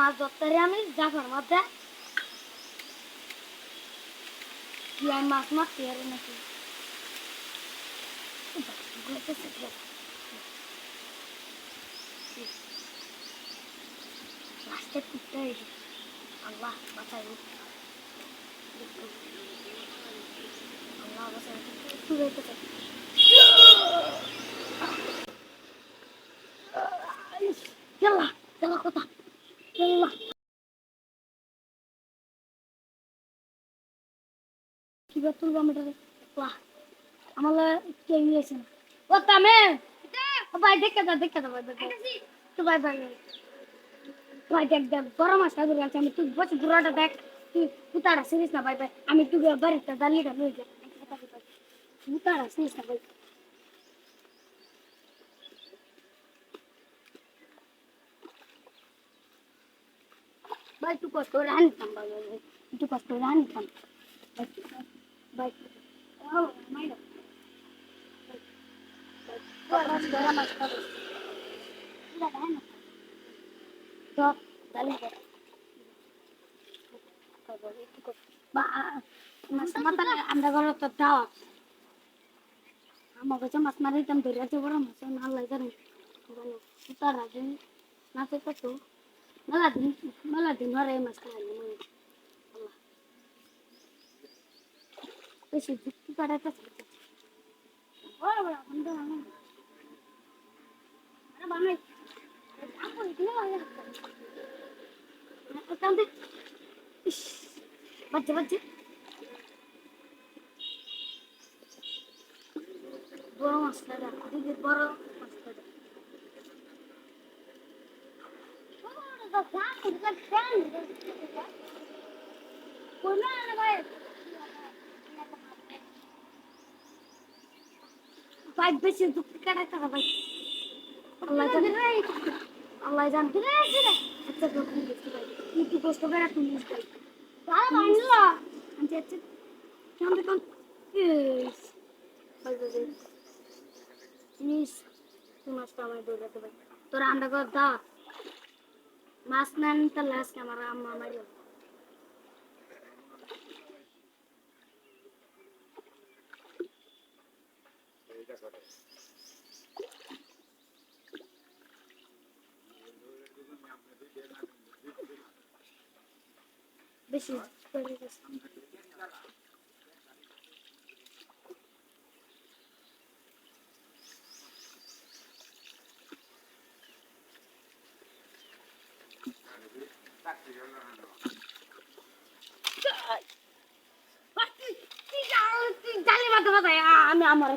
মাছ ধরতে আমি জাফার মধ্যে কি আমি মাছ মারতে পারি নাকি লাস্টে কুটতে হয়েছে আল্লাহ বাঁচাই আল্লাহ বাঁচাই একটু রয়েছে يلا يلا قطع يلا কিভাবে তুলবো আমি এটাকে বাহ আমার কেউ নিয়েছে না ও তামে ভাই দেখে দাও ভাই তো ভাই ভাই ভাই দেখ বড় মাছ ধরে আছে আমি তুই বসে দূরটা দেখ তুই কুতারা সিরিস না ভাই ভাই আমি তুই বাড়িতে দালিটা লই যা কুতারা সিরিস না ভাই ভাই তুই কষ্ট রান্তাম ভাই তুই কষ্ট রান্তাম ভাই ও মাইরা বড় মাছ ধরে তো দালি মাছ মাতালে আমরা ঘরে তো দাও আমার কাছে মাছ মারিতাম ধরে আছে বড় মাছ আল্লাহ জানে তারা দিন নাচে কত মেলা দিন ধরে মাছ খাওয়ানি আল্লাহ বেশি যুক্তি কাটাইতেছে বড় বড় বন্ধ আরে বানাই আপন কিনে লাগে বাচ্চা বড় মাছটা দিদি বড় মাছটা ভাই বেশি যুক্তি কাটাইতে হবে ভাই আল্লাহ জানে আল্লাহ জানে আচ্ছা যখন দেখতে ভাই কিন্তু কষ্ট করে তুমি ভাই তারা বানলো আচ্ছা আচ্ছা কেমন দেখুন ভাই ভাই জিনিস তুই মাছটা আমার দৌড়াতে ভাই তোরা আমরা কর দা মাছ নেন তাহলে আজকে আমার আম্মা মারিও বেশি করে গেছে জালি মাথা আমি আমার